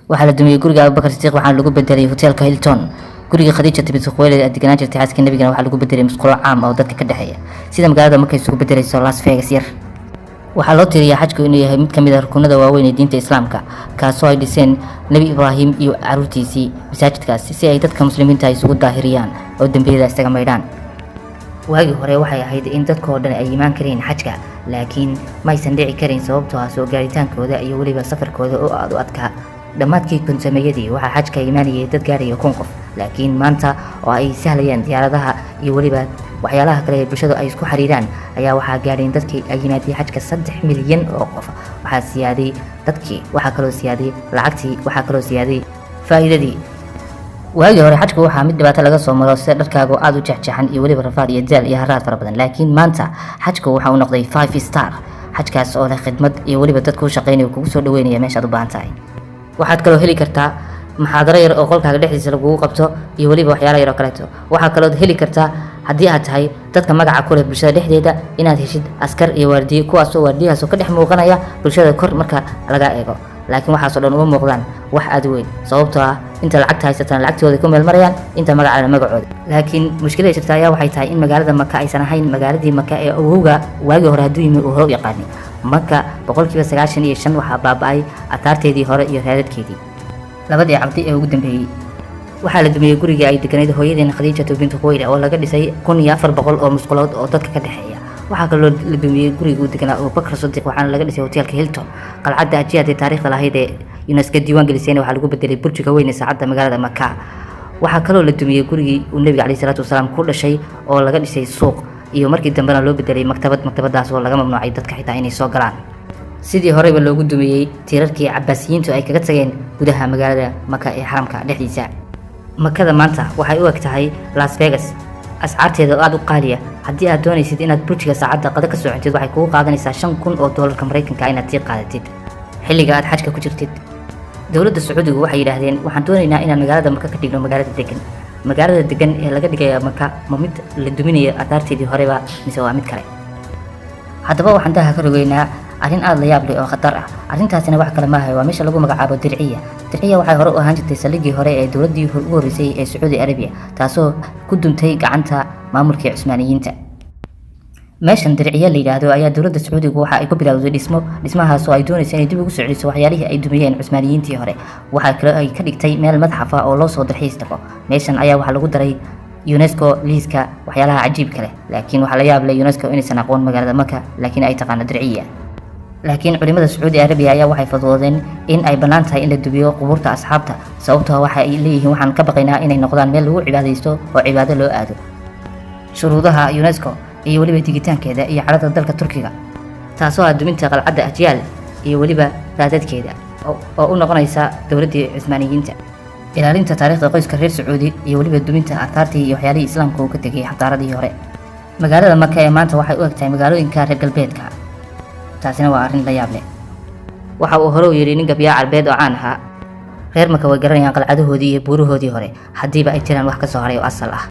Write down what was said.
waxaa la dumiyay guriga Abubakar Sidiq waxaana lagu bedelay hotelka Hilton. guriga Khadija Binti Khuwaylid ee deganaan jirtay xaaska nabigana waxaa lagu bedelay musqulo caam ah oo dadka ka dhaxeeya sida magaalada markay isugu bedelayso Las Vegas yar. waxaa loo tiriyaa xajku inuu yahay mid kamid ah rukunada waaweyn ee diinta Islaamka kaasoo ay dhiseen Nabi Ibrahim iyo caruurtiisii masaajidkaasi si ay dadka muslimiinta isugu daahiriyaan oo dambiyada isaga maydhaan. waagi hore waxay ahayd in dadka oo dhan ay imaan kareen xajka laakiin ma aysan dhici karin sababtoo ah soo gaaritaankooda iyo waliba safarkooda oo aad u adkaa. dhammaadkii kunsameeyadii waxaa xajka imaanayay dad gaaraya 1,000 qof laakiin maanta oo ay sahlayaan diyaaradaha iyo waliba waxyaalaha kale ee bulshada ay isku xariiraan ayaa waxaa gaadheen dadkii ay yimaadeen xajka 3 milyan oo qof. waxaa siyaaday dadkii, waxaa kaloo siyaaday lacagtii, waxaa kaloo siyaaday faa'iidadii. waagi hore xajku waxaa mid dhibaato laga soo maro sida dharkaaga aad u jeexjeexan iyo waliba rafaad iyo daal iyo haraad fara badan laakiin maanta xajku waxa uu noqday 5 star xajkaas oo leh khidmad iyo waliba dadku u shaqeynaya kugu soo dhaweynaya meesha aad u baahan tahay. waxaad kaloo heli kartaa maxaadaro yar oo qolkaaga dhexdiisa lagu qabto iyo waliba waxyaalo yar oo kale. waxaa kaloo heli kartaa haddii aad tahay dadka magaca ku leh bulshada dhexdeeda inaad heshid askar iyo waardiye kuwaas oo waardiyahaas oo ka dhex muuqanaya bulshada kor marka laga eego laakiin waxaas oo dhan uma muuqdaan wax aad weyn sababtoo ah inta lacagta haysatan lacagtooda ku meel marayaan inta magacana magacooda. laakiin mushkilada jirta ayaa waxay tahay in magaalada Maka aysan ahayn magaaladii Maka ee awowga waagi hore hadduu yimi uu hore u yaqaanay. Maka 95% waxaa baaba'ay ataarteedii hore iyo raadadkeedii labadii cabdi ee ugu dambeeyay. waxaa la dumiyay gurigii ay deganayd hooyadeena Khadija Binti Khuwaylid oo laga dhisay 1400 oo musqulood oo dadka ka dhaxeeya. waxaa kaloo la dumiyay guriga uu deganaa Abubakar Sidiq waxaana laga dhisay hotelka Hilton. qalcadda ajiyaad ee taariikhda lahayd ee UNESCO diiwaan gelisay waxaa lagu bedelay burjiga weyn ee saacadda magaalada Maka. waxaa kaloo la dumiyay gurigii uu Nabiga Cali Salaatu Wasalaam ku dhashay oo laga dhisay suuq iyo markii dambena loo bedelay maktabadaas oo laga mamnuucay dadka xitaa inay soo galaan. sidii horeba loogu dumiyay tiirarkii Cabbaasiyiintu ay kaga tageen gudaha magaalada Maka ee xaramka dhexdiisa. Makada maanta waxay u eg tahay Las Vegas ascaarteeda aad u qaaliya. haddii aad doonaysid inaad burjiga saacadda qada ka soo cintid waxay kugu qaadanaysaa $5,000 Mareykanka inaad tii qaadatid xilliga aad xajka ku jirtid. dowladda Sacuudigu waxay yiraahdeen waxaan doonaynaa inaan magaalada Maka ka dhigno magaalada degan ee laga dhigaya Maka ma mid la duminayo ataarteedii horeba mise waa mid kale. haddaba waxaan daha ka rogeynaa arrin aad la yaab leh oo khatar ah. arrintaasina wax kale maaha waa meesha lagu magacaabo Dirciya. waxay hore u ahaan jirtay saligii hore ee dowladdii ugu horeysay ee Saudi Arabia taasoo ku duntay gacanta maamulkii Cusmaaniyiinta. meeshan Dirciya la yiraahdo ayaa dowladda Sacuudigu waxa ay ku bilowday dhismahaas oo ay doonayso inay dib ugu soo celiso waxyaalihii ay dumiyeen Cusmaaniyiintii hore. waxa kale ay ka dhigtay meel madxaf ah oo loo soo dalxiis tago. meeshan ayaa waxa lagu daray UNESCO liiska waxyaalaha cajiibka leh laakiin waxa la yaab leh UNESCO inaysan aqoon magaalada Maka laakiin ay taqaano Dirciya. laakiin culimada Saudi Arabia ayaa waxay fadwoodeen in ay bannaan tahay in la dubiyo qubuurta asxaabta sababtoo waxa ay leeyihiin waxaan ka baqaynaa inay noqdaan meel lagu cibaadaysto oo cibaado loo aado. shuruudaha UNESCO iyo waliba digitaankeeda iyo carada dalka Turkiga taasoo ah duminta qalcadda Ajyaal iyo waliba raadadkeeda oo u noqonaysa dowladdii Cusmaaniyiinta. ilaalinta taariikhda qoyska reer Sacuudi iyo waliba duminta ataartii iyo waxyaalihii Islaamka uu ka tegay xadaaradii hore. magaalada Maka ee maanta waxay u eg tahay magaalooyinka reer galbeedka. taasina waa arrin la yaab leh. waxa uu hore u yiri nin gabyaa Carbeed oo caan ahaa reer Maka way garanayaan qalcadahoodii iyo buurahoodii hore haddiiba ay jiraan wax ka soo haray oo asal ah.